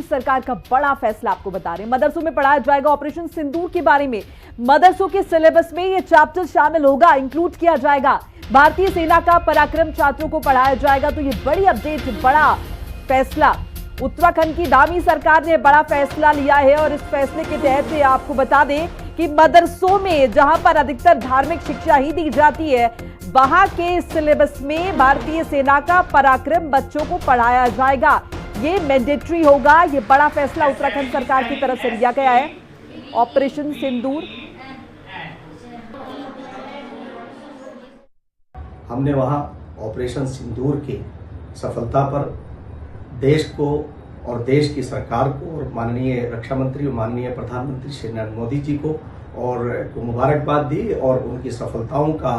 सरकार का बड़ा फैसला आपको बता रहे हैं। मदरसों में पढ़ाया जाएगा ऑपरेशन सिंदूर के बारे में। मदरसों के सिलेबस में यह चैप्टर शामिल होगा, इंक्लूड किया जाएगा। भारतीय सेना का पराक्रम छात्रों को पढ़ाया जाएगा। तो ये बड़ी अपडेट, बड़ा फैसला उत्तराखंड की धामी सरकार ने बड़ा फैसला लिया है। और इस फैसले के तहत आपको बता दें कि मदरसों में जहां पर अधिकतर धार्मिक शिक्षा ही दी जाती है, वहां के सिलेबस में भारतीय सेना का पराक्रम बच्चों को पढ़ाया जाएगा। ये मैंडेटरी होगा। ये बड़ा फैसला उत्तराखंड सरकार की तरफ से लिया गया है। ऑपरेशन सिंदूर, हमने वहां ऑपरेशन सिंदूर की सफलता पर देश को और देश की सरकार को और माननीय रक्षा मंत्री और माननीय प्रधानमंत्री श्री नरेंद्र मोदी जी को मुबारकबाद दी और उनकी सफलताओं का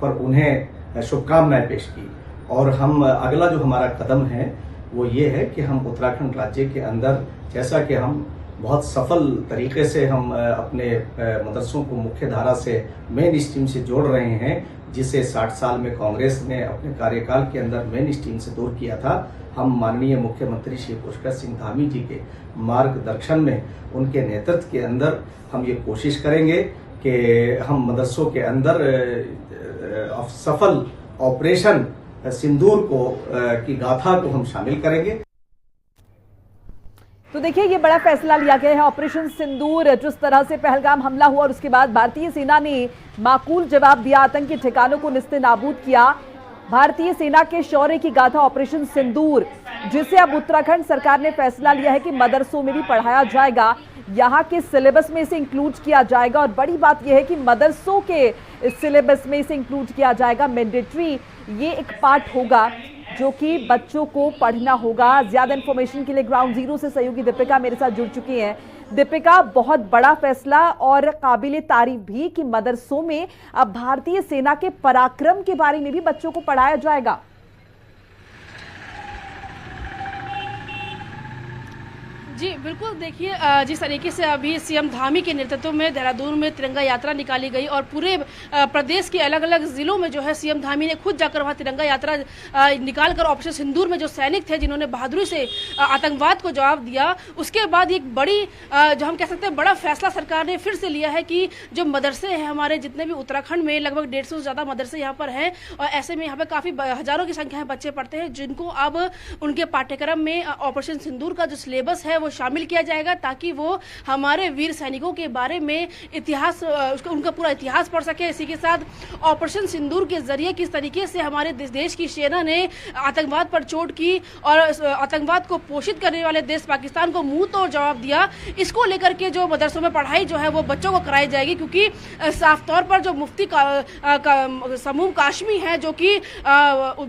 पर उन्हें शुभकामनाएं पेश की। और हम अगला जो हमारा कदम है वो ये है कि हम उत्तराखंड राज्य के अंदर, जैसा कि हम बहुत सफल तरीके से हम अपने मदरसों को मुख्य धारा से मेन स्ट्रीम से जोड़ रहे हैं, जिसे 60 साल में कांग्रेस ने अपने कार्यकाल के अंदर मेन स्ट्रीम से दूर किया था। हम माननीय मुख्यमंत्री श्री पुष्कर सिंह धामी जी के मार्गदर्शन में, उनके नेतृत्व के अंदर हम ये कोशिश करेंगे कि हम मदरसों के अंदर सफल ऑपरेशन सिंदूर की गाथा को हम शामिल करेंगे। तो देखिए, ये बड़ा फैसला लिया गया है। ऑपरेशन सिंदूर, जिस तरह से पहलगाम हमला हुआ और उसके बाद भारतीय सेना ने माकूल जवाब दिया, आतंकी ठिकानों को निस्ते-नाबूद किया। भारतीय सेना के शौर्य की गाथा ऑपरेशन सिंदूर, जिसे अब उत्तराखंड सरकार ने फैसला लिया है कि मदरसों में भी पढ़ाया जाएगा। यहाँ के सिलेबस में इसे इंक्लूड किया जाएगा। और बड़ी बात यह है कि मदरसों के सिलेबस में इसे इंक्लूड किया जाएगा। मैंडेटरी ये एक पार्ट होगा जो कि बच्चों को पढ़ना होगा। ज्यादा इंफॉर्मेशन के लिए ग्राउंड जीरो से सहयोगी दीपिका मेरे साथ जुड़ चुकी हैं। दीपिका, बहुत बड़ा फैसला और काबिले तारीफ भी कि मदरसों में अब भारतीय सेना के पराक्रम के बारे में भी बच्चों को पढ़ाया जाएगा। जी बिल्कुल, देखिए जिस तरीके से अभी सीएम धामी के नेतृत्व में देहरादून में तिरंगा यात्रा निकाली गई और पूरे प्रदेश के अलग अलग जिलों में जो है सीएम धामी ने खुद जाकर वहाँ तिरंगा यात्रा निकालकर ऑपरेशन सिंदूर में जो सैनिक थे जिन्होंने बहादुरी से आतंकवाद को जवाब दिया, उसके बाद एक बड़ी जो हम कह सकते हैं बड़ा फैसला सरकार ने फिर से लिया है कि जो मदरसे हैं हमारे, जितने भी उत्तराखंड में लगभग 150 से ज़्यादा मदरसे यहाँ पर हैं और ऐसे में यहाँ पर काफ़ी हज़ारों की संख्या में बच्चे पढ़ते हैं, जिनको अब उनके पाठ्यक्रम में ऑपरेशन सिंदूर का जो सिलेबस है वो शामिल किया जाएगा, ताकि वो हमारे वीर सैनिकों के बारे में इतिहास, उनका पूरा इतिहास पढ़ सके। इसी के साथ ऑपरेशन सिंदूर के जरिए किस तरीके से हमारे देश की सेना ने आतंकवाद पर चोट की और आतंकवाद को पोषित करने वाले देश पाकिस्तान को मुंह तोड़ जवाब दिया, इसको लेकर के जो मदरसों में पढ़ाई जो है वो बच्चों को कराई जाएगी। क्योंकि साफ तौर पर जो मुफ्ती समूह काशमी है, जो कि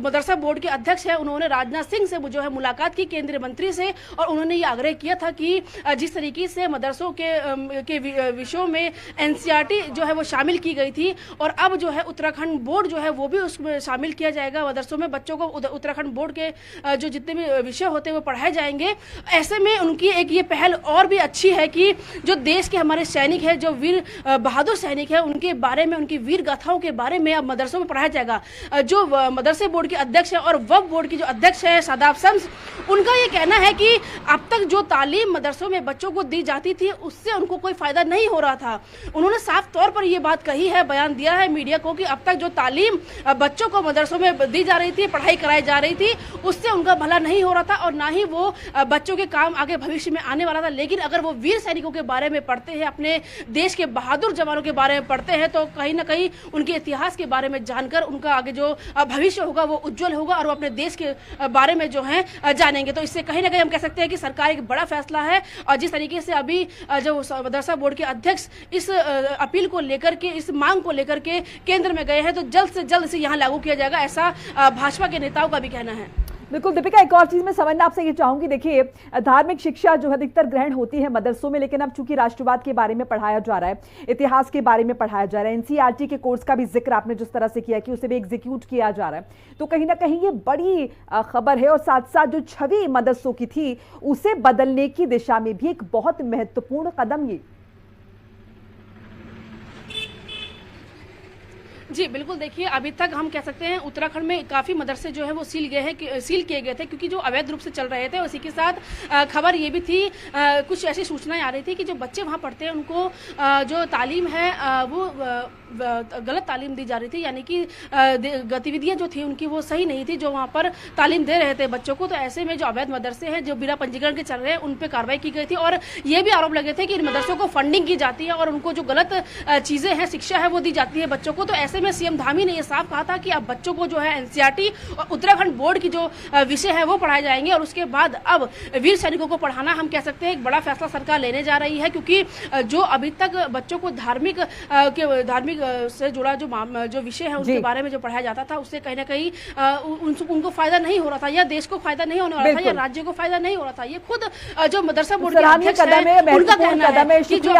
मदरसा बोर्ड के अध्यक्ष है, उन्होंने राजनाथ सिंह से जो है मुलाकात की, केंद्रीय मंत्री से, और उन्होंने ये आग्रह किया था कि जिस तरीके से मदरसों के विषयों में एनसीईआरटी जो है वो शामिल की गई थी और अब जो है उत्तराखंड बोर्ड जो है वो भी उसमें शामिल किया जाएगा। मदरसों में बच्चों को उत्तराखंड बोर्ड के जो जितने भी विषय होते हैं वो पढ़ाए जाएंगे। ऐसे में उनकी एक ये पहल और भी अच्छी है कि जो देश के हमारे सैनिक हैं, जो वीर बहादुर सैनिक हैं, उनके बारे में, उनकी वीर गाथाओं के बारे में अब मदरसों में पढ़ाया जाएगा। जो मदरसे बोर्ड के अध्यक्ष है और वक्फ बोर्ड की जो अध्यक्ष है शादाब शम्स, उनका ये कहना है कि अब तक जो तालीम मदरसों में बच्चों को दी जाती थी उससे उनको कोई फायदा नहीं हो रहा था। उन्होंने साफ तौर पर यह बात कही है, बयान दिया है मीडिया को कि अब तक जो तालीम बच्चों को मदरसों में दी जा रही थी, पढ़ाई कराई जा रही थी, उससे उनका भला नहीं हो रहा था और ना ही वो बच्चों के काम आगे भविष्य में आने वाला था। लेकिन अगर वो वीर सैनिकों के बारे में पढ़ते हैं, अपने देश के बहादुर जवानों के बारे में पढ़ते हैं, तो कहीं ना कहीं उनके इतिहास के बारे में जानकर उनका आगे जो भविष्य होगा वो उज्जवल होगा और वो अपने देश के बारे में जो है जानेंगे। तो इससे कहीं ना कहीं हम कह सकते हैं कि सरकार एक बड़ा फैसला है। और जिस तरीके से अभी जो मदरसा बोर्ड के अध्यक्ष इस अपील को लेकर के, इस मांग को लेकर के केंद्र में गए हैं, तो जल्द से जल्द इसे यहाँ लागू किया जाएगा, ऐसा भाजपा के नेताओं का भी कहना है। बिल्कुल दीपिका, एक और चीज मैं समझना आपसे ये चाहूंगी, देखिए धार्मिक शिक्षा जो अधिकतर ग्रहण होती है मदरसों में, लेकिन अब चूंकि राष्ट्रवाद के बारे में पढ़ाया जा रहा है, इतिहास के बारे में पढ़ाया जा रहा है, एनसीईआरटी के कोर्स का भी जिक्र आपने जिस तरह से किया कि उसे भी एग्जीक्यूट किया जा रहा है, तो कहीं ना कहीं ये बड़ी खबर है। और साथ साथ जो छवि मदरसों की थी उसे बदलने की दिशा में भी एक बहुत महत्वपूर्ण कदम ये। जी बिल्कुल, देखिए अभी तक हम कह सकते हैं उत्तराखंड में काफ़ी मदरसे जो है वो सील किए गए थे, क्योंकि जो अवैध रूप से चल रहे थे। उसी के साथ खबर ये भी थी, कुछ ऐसी सूचनाएं आ रही थी कि जो बच्चे वहाँ पढ़ते हैं उनको जो तालीम है वो गलत तालीम दी जा रही थी, यानी कि गतिविधियां जो थी उनकी वो सही नहीं थी जो वहाँ पर तालीम दे रहे थे बच्चों को। तो ऐसे में जो अवैध मदरसे हैं जो बिना पंजीकरण के चल रहे हैं उन पर कार्रवाई की गई थी, और ये भी आरोप लगे थे कि इन मदरसों को फंडिंग की जाती है और उनको जो गलत चीज़ें हैं, शिक्षा है, वो दी जाती है बच्चों को। तो ऐसे में सीएम धामी ने ये साफ कहा था कि अब बच्चों को जो है एनसीईआरटी और उत्तराखंड बोर्ड की जो विषय है वो पढ़ाए जाएंगे, और उसके बाद अब वीर सैनिकों को पढ़ाना हम कह सकते हैं एक बड़ा फैसला सरकार लेने जा रही है, क्योंकि जो अभी तक बच्चों को धार्मिक से जुड़ा जो विषय है उसके बारे में जो पढ़ाया जाता था, उससे कहीं ना कहीं उनको फायदा नहीं हो रहा था, या देश को फायदा नहीं होने वाला था, या राज्य को फायदा नहीं हो रहा था। ये खुद जो मदरसा बोर्ड के अध्यक्ष हैं उनका कहना है कि जो